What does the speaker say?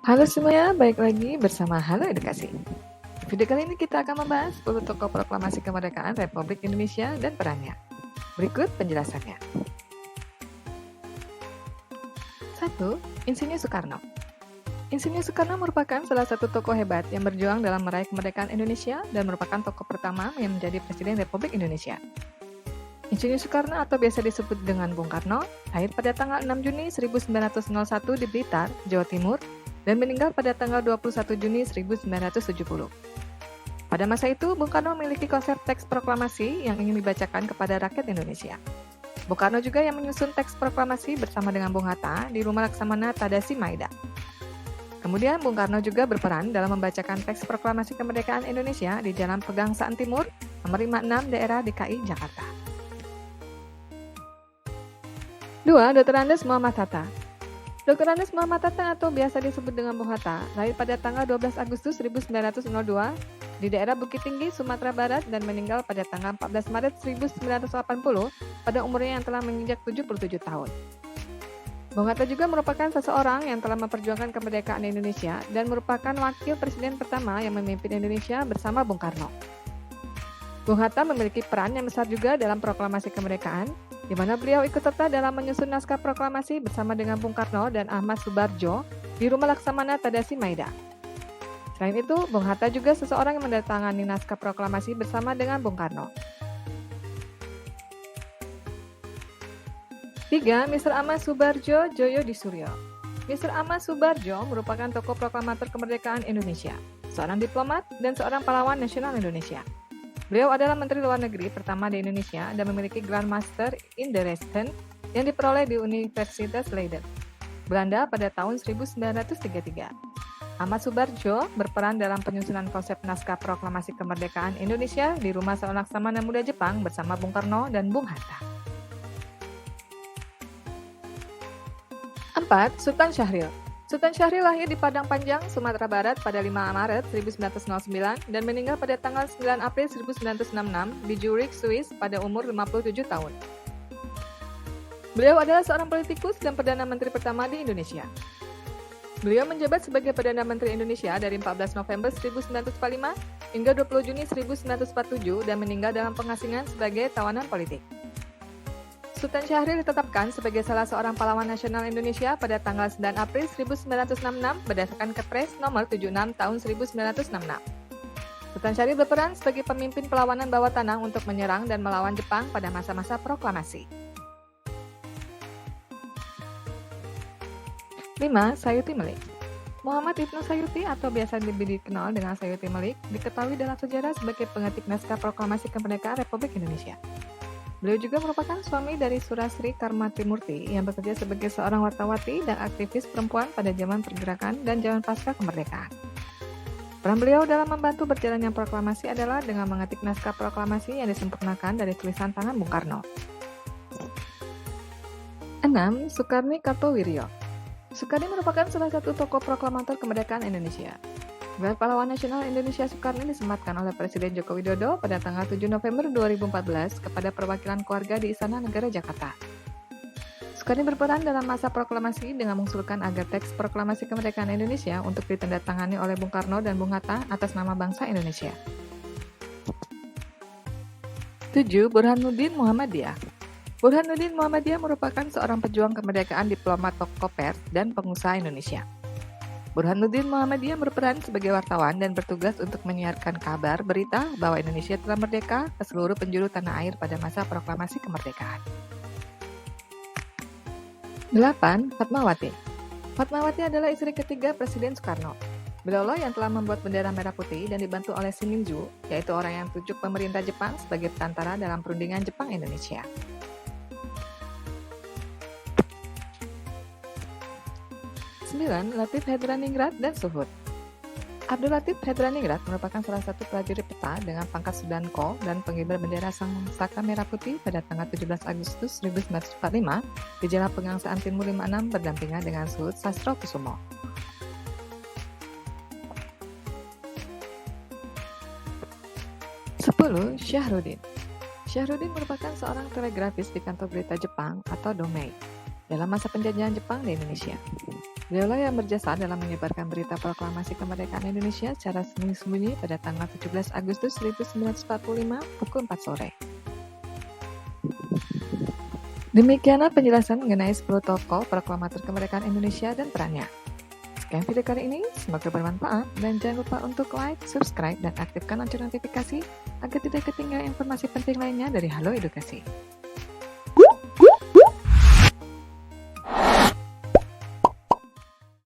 Halo semuanya, balik lagi bersama Halo Edukasi. Di video kali ini kita akan membahas 10 tokoh proklamasi kemerdekaan Republik Indonesia dan perannya. Berikut penjelasannya. 1. Insinyur Soekarno. Insinyur Soekarno merupakan salah satu tokoh hebat yang berjuang dalam meraih kemerdekaan Indonesia dan merupakan tokoh pertama yang menjadi Presiden Republik Indonesia. Insinyur Soekarno atau biasa disebut dengan Bung Karno, lahir pada tanggal 6 Juni 1901 di Blitar, Jawa Timur, dan meninggal pada tanggal 21 Juni 1970. Pada masa itu, Bung Karno memiliki konsep teks proklamasi yang ingin dibacakan kepada rakyat Indonesia. Bung Karno juga yang menyusun teks proklamasi bersama dengan Bung Hatta di Rumah Laksamana Tadasi Maida. Kemudian Bung Karno juga berperan dalam membacakan teks proklamasi kemerdekaan Indonesia di Jalan Pegangsaan Timur, nomor 56 daerah DKI Jakarta. 2. Dr. Andes Muhammad Hatta. Dr. Andes Muhammad Hatta atau biasa disebut dengan Bung Hatta, lahir pada tanggal 12 Agustus 1902 di daerah Bukit Tinggi, Sumatera Barat dan meninggal pada tanggal 14 Maret 1980 pada umurnya yang telah menginjak 77 tahun. Bung Hatta juga merupakan seseorang yang telah memperjuangkan kemerdekaan Indonesia dan merupakan wakil presiden pertama yang memimpin Indonesia bersama Bung Karno. Bung Hatta memiliki peran yang besar juga dalam proklamasi kemerdekaan, di mana beliau ikut serta dalam menyusun naskah proklamasi bersama dengan Bung Karno dan Ahmad Subarjo di Rumah Laksamana Tadasi Maida. Selain itu, Bung Hatta juga seseorang yang mendatangani naskah proklamasi bersama dengan Bung Karno. 3. Mr. Ahmad Subarjo Joyo Disuryo. Mr. Ahmad Subarjo merupakan tokoh proklamator kemerdekaan Indonesia, seorang diplomat dan seorang pahlawan nasional Indonesia. Beliau adalah Menteri Luar Negeri pertama di Indonesia dan memiliki Grand Master in the Rechten yang diperoleh di Universitas Leiden, Belanda pada tahun 1933. Ahmad Subarjo berperan dalam penyusunan konsep naskah proklamasi kemerdekaan Indonesia di Rumah Laksamana Muda Jepang bersama Bung Karno dan Bung Hatta. 4. Sultan Syahrir. Sultan Syahrir lahir di Padang Panjang, Sumatera Barat pada 5 Maret 1909 dan meninggal pada tanggal 9 April 1966 di Zurich, Swiss pada umur 57 tahun. Beliau adalah seorang politikus dan Perdana Menteri pertama di Indonesia. Beliau menjabat sebagai Perdana Menteri Indonesia dari 14 November 1945 hingga 20 Juni 1947 dan meninggal dalam pengasingan sebagai tawanan politik. Sultan Syahrir ditetapkan sebagai salah seorang pahlawan nasional Indonesia pada tanggal 9 April 1966 berdasarkan Kepres nomor 76 tahun 1966. Sultan Syahrir berperan sebagai pemimpin perlawanan bawah tanah untuk menyerang dan melawan Jepang pada masa-masa proklamasi. 5. Sayuti Melik. Muhammad Ibnu Sayuti atau biasa lebih dikenal dengan Sayuti Melik diketahui dalam sejarah sebagai pengetik naskah proklamasi kemerdekaan Republik Indonesia. Beliau juga merupakan suami dari Surasri Karmatimurti yang bekerja sebagai seorang wartawati dan aktivis perempuan pada zaman pergerakan dan zaman pasca kemerdekaan. Peran beliau dalam membantu berjalannya proklamasi adalah dengan mengetik naskah proklamasi yang disempurnakan dari tulisan tangan Bung Karno. 6. Sukarni Kartowiryo. Sukarni merupakan salah satu tokoh proklamator kemerdekaan Indonesia. Gelar Pahlawan Nasional Indonesia Soekarno disematkan oleh Presiden Joko Widodo pada tanggal 7 November 2014 kepada perwakilan keluarga di Istana Negara Jakarta. Soekarno berperan dalam masa proklamasi dengan mengusulkan agar teks proklamasi kemerdekaan Indonesia untuk ditandatangani oleh Bung Karno dan Bung Hatta atas nama bangsa Indonesia. 7. Burhanuddin Muhammadiyah. Burhanuddin Muhammadiyah merupakan seorang pejuang kemerdekaan, diplomat, tokoh pers, dan pengusaha Indonesia. Burhanuddin Muhammadiyah berperan sebagai wartawan dan bertugas untuk menyiarkan kabar berita bahwa Indonesia telah merdeka ke seluruh penjuru tanah air pada masa proklamasi kemerdekaan. 8. Fatmawati. Fatmawati adalah istri ketiga Presiden Soekarno. Beliaulah yang telah membuat bendera merah putih dan dibantu oleh Shimizu, yaitu orang yang tunjuk pemerintah Jepang sebagai perantara dalam perundingan Jepang-Indonesia. 9. Latif Hedraningrat dan Suhud. Abdul Latif Hedraningrat merupakan salah satu prajurit peta dengan pangkat Sudanko dan pengibar bendera Sang Saka Merah Putih pada tanggal 17 Agustus 1945 di Jalan Pegangsaan Timur 56 berdampingan dengan Suhud Sastrokusumo. 10. Syahrudin. Syahrudin merupakan seorang telegrafis di kantor berita Jepang atau Domei dalam masa penjajahan Jepang di Indonesia. Beliaulah yang berjasa dalam menyebarkan berita proklamasi kemerdekaan Indonesia secara sembunyi-sembunyi pada tanggal 17 Agustus 1945 pukul 4 sore. Demikianlah penjelasan mengenai 10 tokoh proklamator kemerdekaan Indonesia dan perannya. Sekian video kali ini, semoga bermanfaat dan jangan lupa untuk like, subscribe, dan aktifkan lonceng notifikasi agar tidak ketinggalan informasi penting lainnya dari Halo Edukasi.